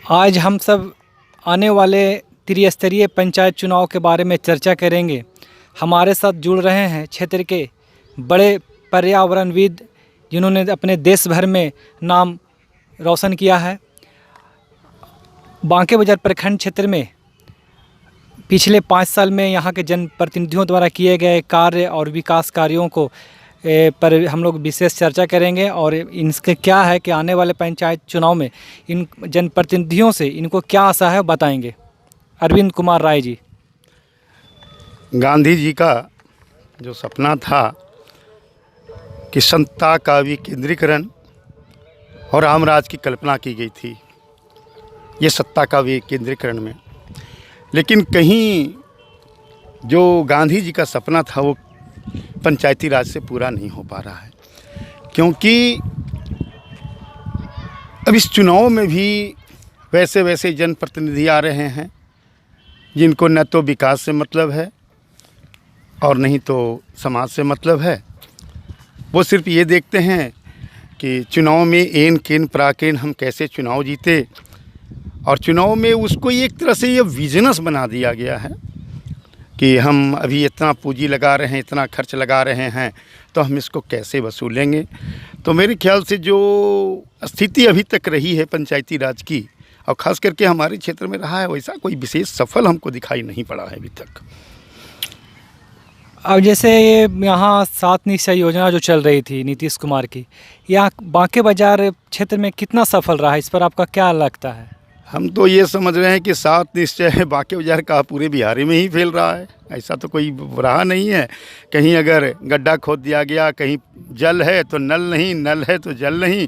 आज हम सब आने वाले त्रिस्तरीय पंचायत चुनाव के बारे में चर्चा करेंगे। हमारे साथ जुड़ रहे हैं क्षेत्र के बड़े पर्यावरणविद जिन्होंने अपने देश भर में नाम रोशन किया है। बांके बाजार प्रखंड क्षेत्र में पिछले 5 साल में यहाँ के जनप्रतिनिधियों द्वारा किए गए कार्य और विकास कार्यों को पर हम लोग विशेष चर्चा करेंगे और इनके क्या है कि आने वाले पंचायत चुनाव में इन जनप्रतिनिधियों से इनको क्या आशा है बताएंगे। अरविंद कुमार राय जी। गांधी जी का जो सपना था कि सत्ता का विकेंद्रीकरण और रामराज की कल्पना की गई थी, ये सत्ता का विकेंद्रीकरण में, लेकिन कहीं जो गांधी जी का सपना था वो पंचायती राज से पूरा नहीं हो पा रहा है, क्योंकि अब इस चुनाव में भी वैसे जनप्रतिनिधि आ रहे हैं जिनको न तो विकास से मतलब है और नहीं तो समाज से मतलब है। वो सिर्फ ये देखते हैं कि चुनाव में एन केन प्राकेन हम कैसे चुनाव जीते, और चुनाव में उसको एक तरह से ये बिजनेस बना दिया गया है कि हम अभी इतना पूंजी लगा रहे हैं, इतना खर्च लगा रहे हैं, तो हम इसको कैसे वसूलेंगे। तो मेरे ख्याल से जो स्थिति अभी तक रही है पंचायती राज की, और ख़ास करके हमारे क्षेत्र में रहा है, वैसा कोई विशेष सफल हमको दिखाई नहीं पड़ा है अभी तक। अब जैसे ये यहाँ 7 निश्चय योजना जो चल रही थी नीतीश कुमार की, यहाँ बांके बाजार क्षेत्र में कितना सफल रहा है, इस पर आपका क्या लगता है? हम तो ये समझ रहे हैं कि 7 निश्चय है बांके बाजार का पूरे बिहार में ही फैल रहा है, ऐसा तो कोई रहा नहीं है। कहीं अगर गड्ढा खोद दिया गया, कहीं जल है तो नल नहीं, नल है तो जल नहीं,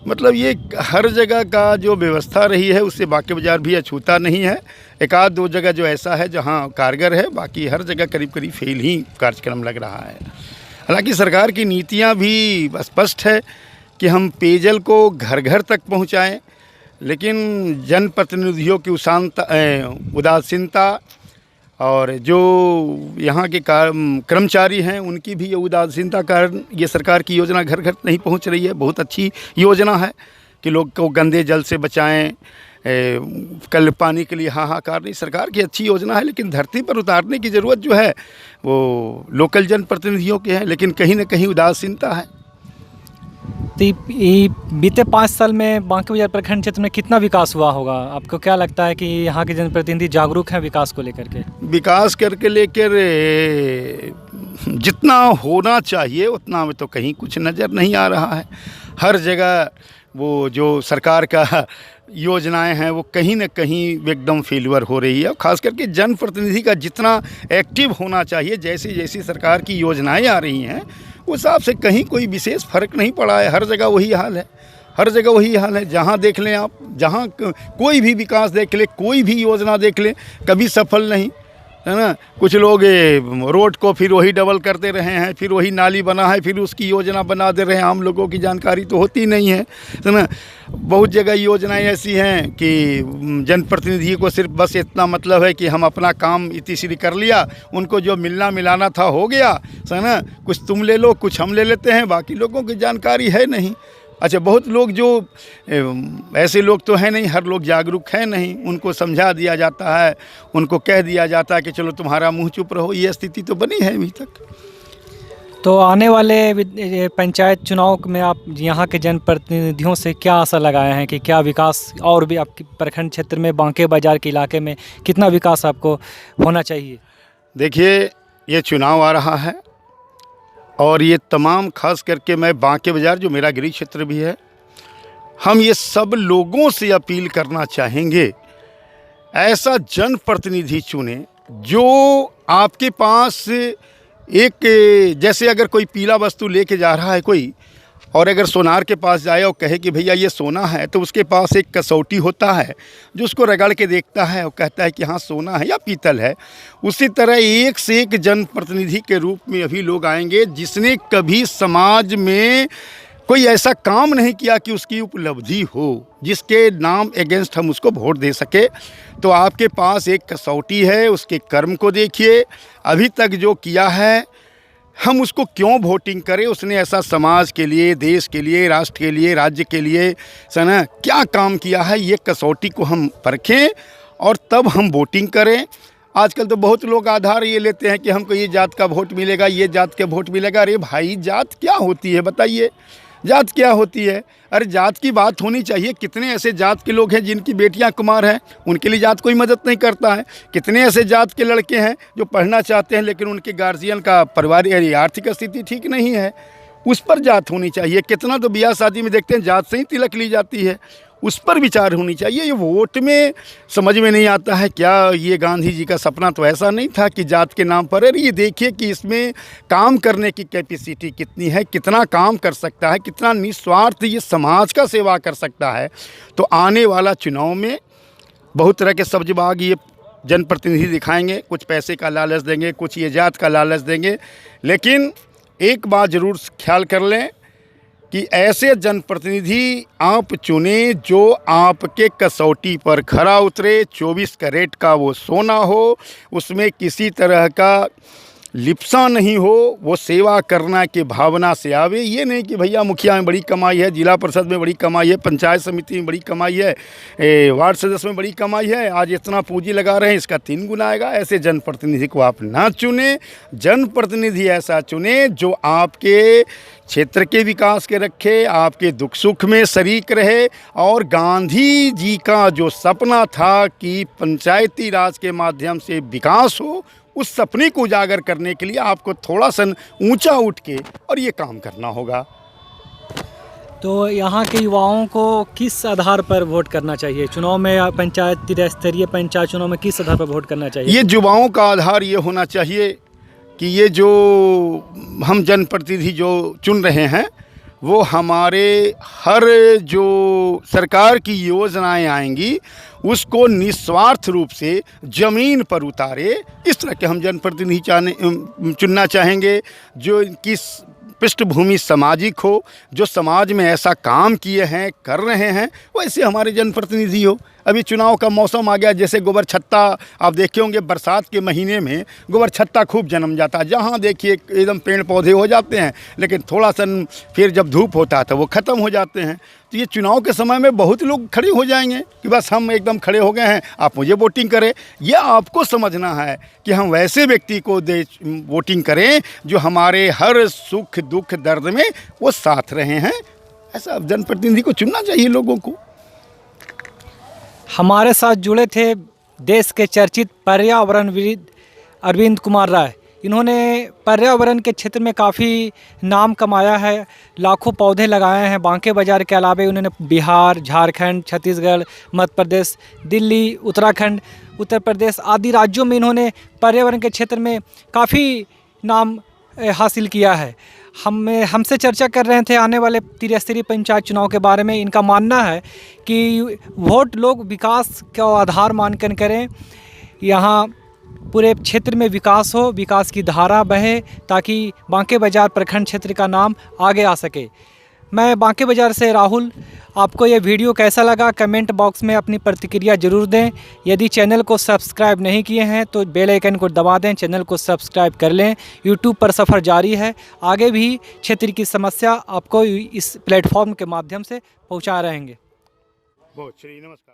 मतलब ये हर जगह का जो व्यवस्था रही है उससे बांके बाजार भी अछूता नहीं है। 1-2 जगह जो ऐसा है जहाँ कारगर है, बाकी हर जगह करीब करीब फेल ही कार्यक्रम लग रहा है। हालांकि सरकार की नीतियाँ भी स्पष्ट है कि हम पेयजल को घर घर तक पहुँचाएँ, लेकिन जनप्रतिनिधियों की उदासीनता और जो यहाँ के कर्मचारी हैं उनकी भी ये उदासीनता कारण ये सरकार की योजना घर घर नहीं पहुँच रही है। बहुत अच्छी योजना है कि लोग को गंदे जल से बचाएं, कल पानी के लिए हाहाकार नहीं, सरकार की अच्छी योजना है, लेकिन धरती पर उतारने की ज़रूरत जो है वो लोकल जनप्रतिनिधियों की है, लेकिन कहीं ना कहीं उदासीनता है। तो बीते 5 साल में बांके बाजार प्रखंड क्षेत्र में कितना विकास हुआ होगा? आपको क्या लगता है कि यहाँ के जनप्रतिनिधि जागरूक हैं विकास को लेकर के? विकास करके लेकर जितना होना चाहिए उतना में तो कहीं कुछ नज़र नहीं आ रहा है। हर जगह वो जो सरकार का योजनाएं हैं वो कहीं ना कहीं एकदम फेलियर हो रही है। खास करके जनप्रतिनिधि का जितना एक्टिव होना चाहिए, जैसी जैसी सरकार की योजनाएं आ रही हैं उस हिसाब से कहीं कोई विशेष फ़र्क नहीं पड़ा है। हर जगह वही हाल है, हर जगह वही हाल है। जहाँ देख लें आप, जहाँ कोई भी विकास देख लें, कोई भी योजना देख लें, कभी सफल नहीं है ना। कुछ लोग रोड को फिर वही डबल करते रहे हैं, फिर वही नाली बना है, फिर उसकी योजना बना दे रहे हैं। आम लोगों की जानकारी तो होती नहीं है ना। बहुत जगह योजनाएं ऐसी हैं कि जनप्रतिनिधि को सिर्फ बस इतना मतलब है कि हम अपना काम इतिश्री कर लिया, उनको जो मिलना मिलाना था हो गया, है ना। कुछ तुम ले लो, कुछ हम ले लेते हैं, बाकी लोगों की जानकारी है नहीं। अच्छा, बहुत लोग जो ऐसे लोग तो हैं नहीं, हर लोग जागरूक हैं नहीं, उनको समझा दिया जाता है, उनको कह दिया जाता है कि चलो तुम्हारा मुंह चुप रहो। ये स्थिति तो बनी है अभी तक। तो आने वाले पंचायत चुनाव में आप यहाँ के जनप्रतिनिधियों से क्या आशा लगाए हैं कि क्या विकास और भी आपके प्रखंड क्षेत्र में बांके बाजार के इलाके में कितना विकास आपको होना चाहिए? देखिए, ये चुनाव आ रहा है और ये तमाम, खास करके मैं बांके बाजार जो मेरा गृह क्षेत्र भी है, हम ये सब लोगों से अपील करना चाहेंगे, ऐसा जनप्रतिनिधि चुने जो आपके पास एक, जैसे अगर कोई पीला वस्तु लेके जा रहा है कोई, और अगर सोनार के पास जाए और कहे कि भैया ये सोना है, तो उसके पास एक कसौटी होता है जो उसको रगड़ के देखता है और कहता है कि हाँ सोना है या पीतल है। उसी तरह एक से एक जनप्रतिनिधि के रूप में अभी लोग आएंगे जिसने कभी समाज में कोई ऐसा काम नहीं किया कि उसकी उपलब्धि हो, जिसके नाम अगेंस्ट हम उसको वोट दे सके। तो आपके पास एक कसौटी है, उसके कर्म को देखिए, अभी तक जो किया है हम उसको क्यों वोटिंग करें, उसने ऐसा समाज के लिए, देश के लिए, राष्ट्र के लिए, राज्य के लिए सना क्या काम किया है, ये कसौटी को हम परखें और तब हम वोटिंग करें। आजकल तो बहुत लोग आधार ये लेते हैं कि हमको ये जात का वोट मिलेगा, ये जात का वोट मिलेगा। अरे भाई, जात क्या होती है बताइए, जात क्या होती है? अरे जात की बात होनी चाहिए। कितने ऐसे जात के लोग हैं जिनकी बेटियां कुमार हैं, उनके लिए जात कोई मदद नहीं करता है। कितने ऐसे जात के लड़के हैं जो पढ़ना चाहते हैं लेकिन उनके गार्जियन का पारिवारिक आर्थिक स्थिति ठीक नहीं है, उस पर जात होनी चाहिए। कितना तो ब्याह शादी में देखते हैं जात से ही तिलक ली जाती है, उस पर विचार होनी चाहिए। ये वोट में समझ में नहीं आता है क्या? ये गांधी जी का सपना तो ऐसा नहीं था कि जात के नाम पर। अरे ये देखिए कि इसमें काम करने की कैपेसिटी कितनी है, कितना काम कर सकता है, कितना निस्वार्थ ये समाज का सेवा कर सकता है। तो आने वाला चुनाव में बहुत तरह के सब्जबाग ये जनप्रतिनिधि दिखाएंगे, कुछ पैसे का लालच देंगे, कुछ ये जात का लालच देंगे। लेकिन एक बात ज़रूर ख्याल कर लें कि ऐसे जनप्रतिनिधि आप चुने जो आपके कसौटी पर खरा उतरे। 24 कैरेट का वो सोना हो, उसमें किसी तरह का लिप्सा नहीं हो, वो सेवा करना की भावना से आवे। ये नहीं कि भैया मुखिया में बड़ी कमाई है, जिला परिषद में बड़ी कमाई है, पंचायत समिति में बड़ी कमाई है, वार्ड सदस्य में बड़ी कमाई है, आज इतना पूंजी लगा रहे हैं इसका 3 गुना आएगा। ऐसे जनप्रतिनिधि को आप ना चुने। जनप्रतिनिधि ऐसा चुने जो आपके क्षेत्र के विकास के रखे, आपके दुख सुख में शरीक रहे। और गांधी जी का जो सपना था कि पंचायती राज के माध्यम से विकास हो, उस सपने को उजागर करने के लिए आपको थोड़ा सा ऊंचा उठ के और ये काम करना होगा। तो यहाँ के युवाओं को किस आधार पर वोट करना चाहिए चुनाव में? पंचायत स्तरीय पंचायत चुनाव में किस आधार पर वोट करना चाहिए? ये युवाओं का आधार ये होना चाहिए कि ये जो हम जनप्रतिनिधि जो चुन रहे हैं वो हमारे हर जो सरकार की योजनाएं आएंगी उसको निस्वार्थ रूप से ज़मीन पर उतारे। इस तरह के हम जनप्रतिनिधि चुनना चाहेंगे जो किस पृष्ठभूमि सामाजिक हो, जो समाज में ऐसा काम किए हैं, कर रहे हैं, वैसे हमारे जनप्रतिनिधि हो। अभी चुनाव का मौसम आ गया, जैसे गोबर छत्ता आप देखे होंगे, बरसात के महीने में गोबर छत्ता खूब जन्म जाता है। जहाँ देखिए एकदम पेड़ पौधे हो जाते हैं, लेकिन थोड़ा सा फिर जब धूप होता है तो वो ख़त्म हो जाते हैं। तो ये चुनाव के समय में बहुत लोग खड़े हो जाएंगे कि बस हम एकदम खड़े हो गए हैं, आप मुझे वोटिंग करें। ये आपको समझना है कि हम वैसे व्यक्ति को वोटिंग करें जो हमारे हर सुख दुख दर्द में वो साथ रहे हैं। ऐसा जनप्रतिनिधि को चुनना चाहिए लोगों को। हमारे साथ जुड़े थे देश के चर्चित पर्यावरणविद अरविंद कुमार राय। इन्होंने पर्यावरण के क्षेत्र में काफ़ी नाम कमाया है, लाखों पौधे लगाए हैं। बांके बाज़ार के अलावा उन्होंने बिहार, झारखंड, छत्तीसगढ़, मध्य प्रदेश, दिल्ली, उत्तराखंड, उत्तर प्रदेश आदि राज्यों में इन्होंने पर्यावरण के क्षेत्र में काफ़ी नाम हासिल किया है। हमसे चर्चा कर रहे थे आने वाले त्रिस्तरीय पंचायत चुनाव के बारे में। इनका मानना है कि वोट लोग विकास का आधार मानकर करें, यहाँ पूरे क्षेत्र में विकास हो, विकास की धारा बहे, ताकि बांके बाज़ार प्रखंड क्षेत्र का नाम आगे आ सके। मैं बांके बाज़ार से राहुल। आपको ये वीडियो कैसा लगा कमेंट बॉक्स में अपनी प्रतिक्रिया ज़रूर दें। यदि चैनल को सब्सक्राइब नहीं किए हैं तो बेल आइकन को दबा दें, चैनल को सब्सक्राइब कर लें। यूट्यूब पर सफ़र जारी है, आगे भी क्षेत्र की समस्या आपको इस प्लेटफॉर्म के माध्यम से पहुंचा रहेंगे। बहुत नमस्कार।